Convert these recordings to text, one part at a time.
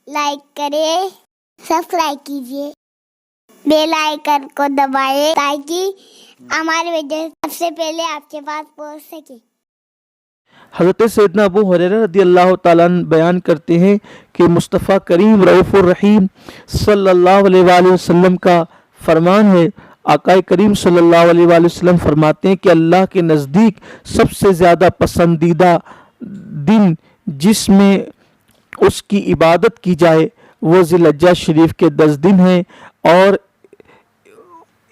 Like کریں، subscribe کیجیے، bell icon کو دبائیں تاکہ ہماری ویڈیو سب سے پہلے آپ کے پاس پہنچ سکے۔ حضرت سیدنا ابو ہریرہ رضی اللہ تعالیٰ عنہ بیان کرتے ہیں کہ مصطفیٰ کریم رؤوف الرحیم صلی اللہ علیہ وآلہ وسلم کا فرمان ہے، آقا کریم صلی اللہ علیہ وآلہ وسلم فرماتے ہیں کہ اللہ کے نزدیک سب سے زیادہ پسندیدہ دن جس میں اس کی عبادت کی جائے وہ ذی الحجہ شریف کے 10 دن ہیں، اور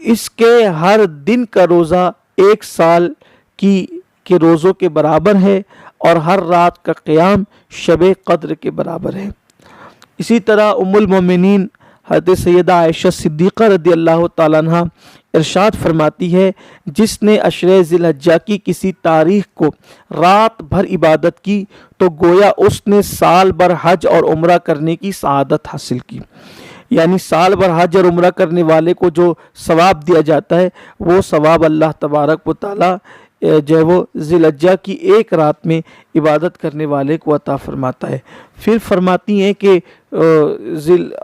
اس کے ہر دن کا روزہ 1 سال کے روزوں کے برابر ہے، اور ہر رات کا قیام شب قدر کے برابر ہے۔ اسی طرح ام المومنین حضرت سیدہ عائشہ صدیقہ رضی اللہ تعالیٰ عنہ ارشاد فرماتی ہے، جس نے عشرہ ذی الحجہ کی کسی تاریخ کو رات بھر عبادت کی تو گویا اس نے سال بھر حج اور عمرہ کرنے کی سعادت حاصل کی۔ یعنی سال بھر حج اور عمرہ کرنے والے کو جو ثواب دیا جاتا ہے وہ ثواب اللہ تبارک و تعالیٰ جو ہے وہ ذی الحجہ کی 1 رات میں عبادت کرنے والے کو عطا فرماتا ہے۔ پھر فرماتی ہیں کہ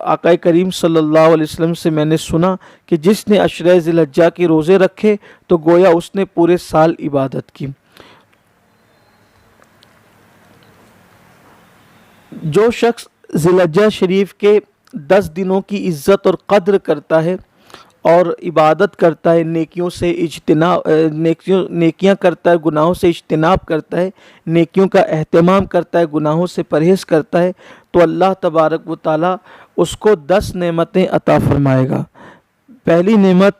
آقا کریم صلی اللہ علیہ وسلم سے میں نے سنا کہ جس نے عشرہ ذی الحجہ کے روزے رکھے تو گویا اس نے پورے سال عبادت کی۔ جو شخص ذی الحجہ شریف کے 10 دنوں کی عزت اور قدر کرتا ہے اور عبادت کرتا ہے، نیکیاں کرتا ہے، گناہوں سے اجتناب کرتا ہے، نیکیوں کا اہتمام کرتا ہے، گناہوں سے پرہیز کرتا ہے، تو اللہ تبارک و تعالیٰ اس کو 10 نعمتیں عطا فرمائے گا۔ پہلی نعمت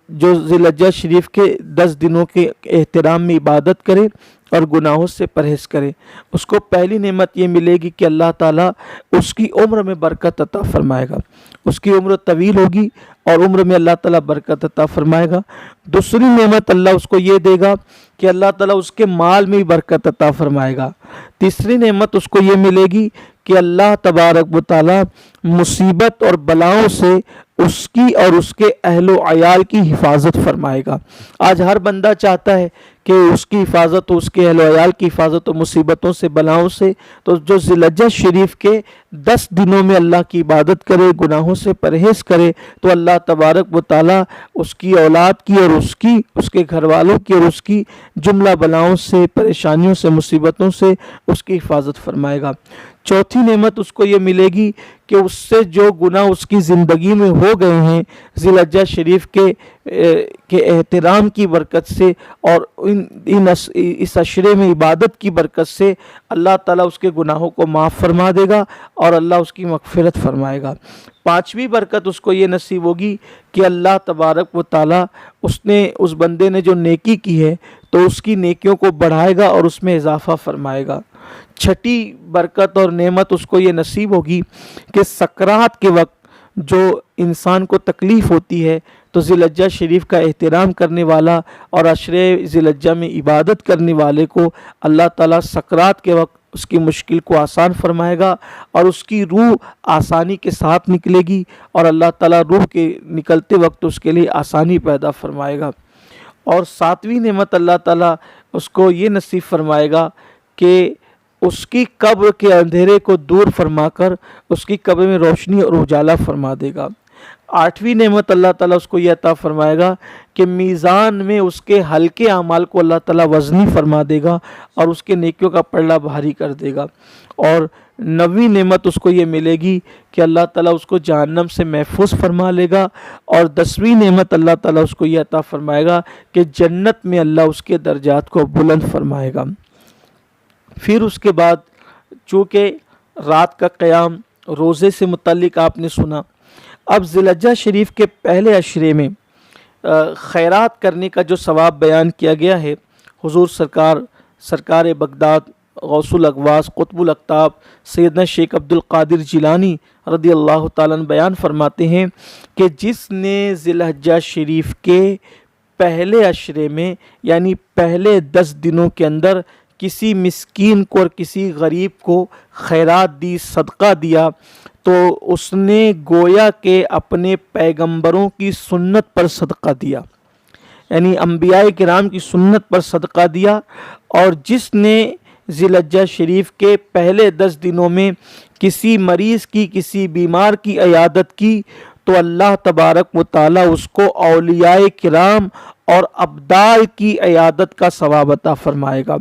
جو ذی الحجہ شریف کے 10 دنوں کے احترام میں عبادت کرے اور گناہوں سے پرہیز کرے، اس کو پہلی نعمت یہ ملے گی کہ اللہ تعالیٰ اس کی عمر میں برکت عطا فرمائے گا، اس کی عمر طویل ہوگی اور عمر میں اللہ تعالیٰ برکت عطا فرمائے گا۔ دوسری نعمت اللہ اس کو یہ دے گا کہ اللہ تعالیٰ اس کے مال میں برکت عطا فرمائے گا۔ تیسری نعمت اس کو یہ ملے گی کہ اللہ تبارک و تعالیٰ مصیبت اور بلاؤں سے اس کی اور اس کے اہل و عیال کی حفاظت فرمائے گا۔ آج ہر بندہ چاہتا ہے کہ اس کی حفاظت ہو، اس کے اہل و عیال کی حفاظت ہو مصیبتوں سے، بلاؤں سے، تو جو ذی الحجہ شریف کے 10 دنوں میں اللہ کی عبادت کرے، گناہوں سے پرہیز کرے، تو اللہ تبارک و تعالیٰ اس کی اولاد کی اور اس کے گھر والوں کی اور اس کی جملہ بلاؤں سے، پریشانیوں سے، مصیبتوں سے اس کی حفاظت فرمائے گا۔ چوتھی نعمت اس کو یہ ملے گی کہ اس سے جو گناہ اس کی زندگی میں ہو گئے ہیں ذی الحجہ شریف کے احترام کی برکت سے اور اس عشرے میں عبادت کی برکت سے اللہ تعالیٰ اس کے گناہوں کو معاف فرما دے گا اور اللہ اس کی مغفرت فرمائے گا۔ پانچویں برکت اس کو یہ نصیب ہوگی کہ اللہ تبارک و تعالیٰ اس بندے نے جو نیکی کی ہے تو اس کی نیکیوں کو بڑھائے گا اور اس میں اضافہ فرمائے گا۔ چھٹی برکت اور نعمت اس کو یہ نصیب ہوگی کہ سکرات کے وقت جو انسان کو تکلیف ہوتی ہے تو ذی الحجہ شریف کا احترام کرنے والا اور عشرہ ذی الحجہ میں عبادت کرنے والے کو اللہ تعالیٰ سکرات کے وقت اس کی مشکل کو آسان فرمائے گا اور اس کی روح آسانی کے ساتھ نکلے گی، اور اللہ تعالیٰ روح کے نکلتے وقت اس کے لیے آسانی پیدا فرمائے گا۔ اور 7ویں نعمت اللہ تعالیٰ اس کو یہ نصیب فرمائے گا کہ اس کی قبر کے اندھیرے کو دور فرما کر اس کی قبر میں روشنی اور اجالا فرما دے گا۔ 8ویں نعمت اللہ تعالیٰ اس کو یہ عطا فرمائے گا کہ میزان میں اس کے ہلکے اعمال کو اللہ تعالیٰ وزنی فرما دے گا اور اس کے نیکیوں کا پلڑا بھاری کر دے گا۔ اور 9ویں نعمت اس کو یہ ملے گی کہ اللہ تعالیٰ اس کو جہنم سے محفوظ فرما لے گا۔ اور 10ویں نعمت اللہ تعالیٰ اس کو یہ عطا فرمائے گا کہ جنت میں اللہ اس کے درجات کو بلند فرمائے گا۔ پھر اس کے بعد چونکہ رات کا قیام روزے سے متعلق آپ نے سنا، اب ذی الحجہ شریف کے پہلے عشرے میں خیرات کرنے کا جو ثواب بیان کیا گیا ہے، حضور سرکار بغداد غوث الاغواث قطب الاقطاب سیدنا شیخ عبد القادر جیلانی رضی اللہ تعالیٰ عنہ بیان فرماتے ہیں کہ جس نے ذی الحجہ شریف کے پہلے عشرے میں یعنی پہلے 10 دنوں کے اندر کسی مسکین کو اور کسی غریب کو خیرات دی، صدقہ دیا، تو اس نے گویا کہ اپنے پیغمبروں کی سنت پر صدقہ دیا، یعنی انبیاء کرام کی سنت پر صدقہ دیا۔ اور جس نے ذی الحجہ شریف کے پہلے 10 دنوں میں کسی مریض کی، کسی بیمار کی عیادت کی تو اللہ تبارک و تعالی اس کو اولیاء کرام اور ابدال کی عیادت کا ثواب عطا فرمائے گا۔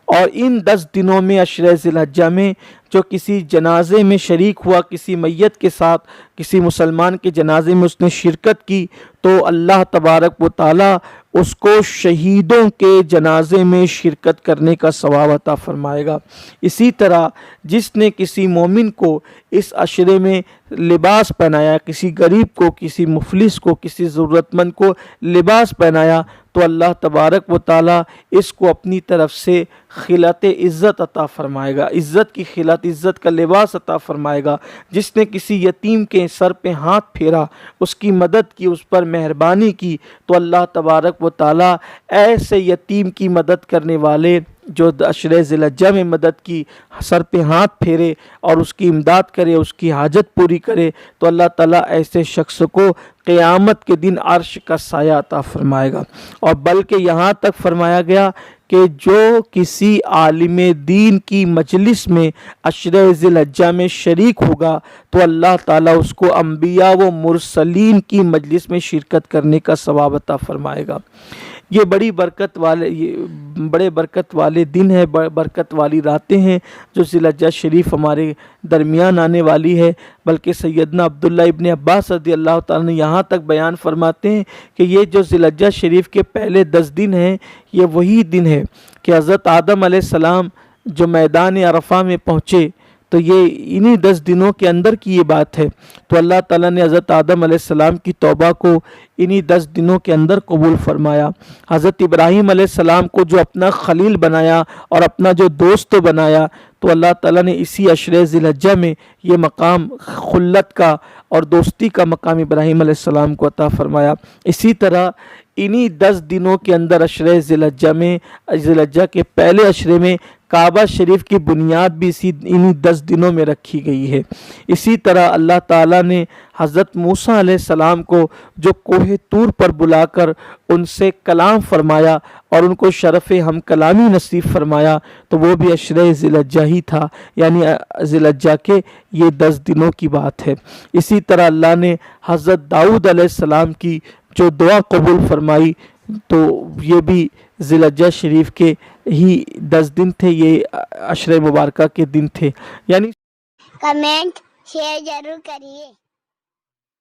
اور ان 10 دنوں میں عشرہ ذی الحجہ میں جو کسی جنازے میں شریک ہوا، کسی میت کے ساتھ کسی مسلمان کے جنازے میں اس نے شرکت کی، تو اللہ تبارک و تعالی اس کو شہیدوں کے جنازے میں شرکت کرنے کا ثواب عطا فرمائے گا۔ اسی طرح جس نے کسی مومن کو اس عشرے میں لباس پہنایا، کسی غریب کو، کسی مفلس کو، کسی ضرورت مند کو لباس پہنایا، تو اللہ تبارک و تعالی اس کو اپنی طرف سے خلعت عزت عطا فرمائے گا، عزت کی خلعت، عزت کا لباس عطا فرمائے گا۔ جس نے کسی یتیم کے سر پہ ہاتھ پھیرا، اس کی مدد کی، اس پر مہربانی کی، تو اللہ تبارک و تعالی ایسے یتیم کی مدد کرنے والے جو عشرہ ذی الحجہ میں مدد کی، سر پہ ہاتھ پھیرے اور اس کی امداد کرے، اس کی حاجت پوری کرے، تو اللہ تعالیٰ ایسے شخص کو قیامت کے دن عرش کا سایہ عطا فرمائے گا۔ اور بلکہ یہاں تک فرمایا گیا کہ جو کسی عالم دین کی مجلس میں عشرہ ذی الحجہ میں شریک ہوگا تو اللہ تعالیٰ اس کو انبیاء و مرسلین کی مجلس میں شرکت کرنے کا ثواب عطا فرمائے گا۔ یہ بڑے برکت والے دن ہیں، برکت والی راتیں ہیں جو ذی الحجہ شریف ہمارے درمیان آنے والی ہے۔ بلکہ سیدنا عبداللہ ابن عباس رضی اللہ تعالیٰ نے یہاں تک بیان فرماتے ہیں کہ یہ جو ذی الحجہ شریف کے پہلے 10 دن ہیں، یہ وہی دن ہے کہ حضرت آدم علیہ السلام جو میدان عرفہ میں پہنچے، تو یہ انہی 10 دنوں کے اندر کی یہ بات ہے۔ تو اللہ تعالیٰ نے حضرت آدم علیہ السلام کی توبہ کو انہی 10 دنوں کے اندر قبول فرمایا۔ حضرت ابراہیم علیہ السلام کو جو اپنا خلیل بنایا اور اپنا جو دوست بنایا، تو اللہ تعالیٰ نے اسی عشرہ ذی الحجہ میں یہ مقام خلت کا اور دوستی کا مقام ابراہیم علیہ السلام کو عطا فرمایا۔ اسی طرح انہی 10 دنوں کے اندر عشرہ ذی الحجہ میں، ذی الحجہ کے پہلے عشرے میں کعبہ شریف کی بنیاد بھی انہی 10 دنوں میں رکھی گئی ہے۔ اسی طرح اللہ تعالیٰ نے حضرت موسیٰ علیہ السلام کو جو کوہ طور پر بلا کر ان سے کلام فرمایا اور ان کو شرف ہم کلامی نصیب فرمایا، تو وہ بھی عشرہ ذی الحجہ ہی تھا، یعنی ذی الحجہ کے یہ 10 دنوں کی بات ہے۔ اسی طرح اللہ نے حضرت داؤد علیہ السلام کی جو دعا قبول فرمائی، تو یہ بھی ذی الحجہ شریف کے ہی 10 دن تھے، یہ عشرہ مبارکہ کے دن تھے۔ یعنی کمنٹ شیئر ضرور کریے۔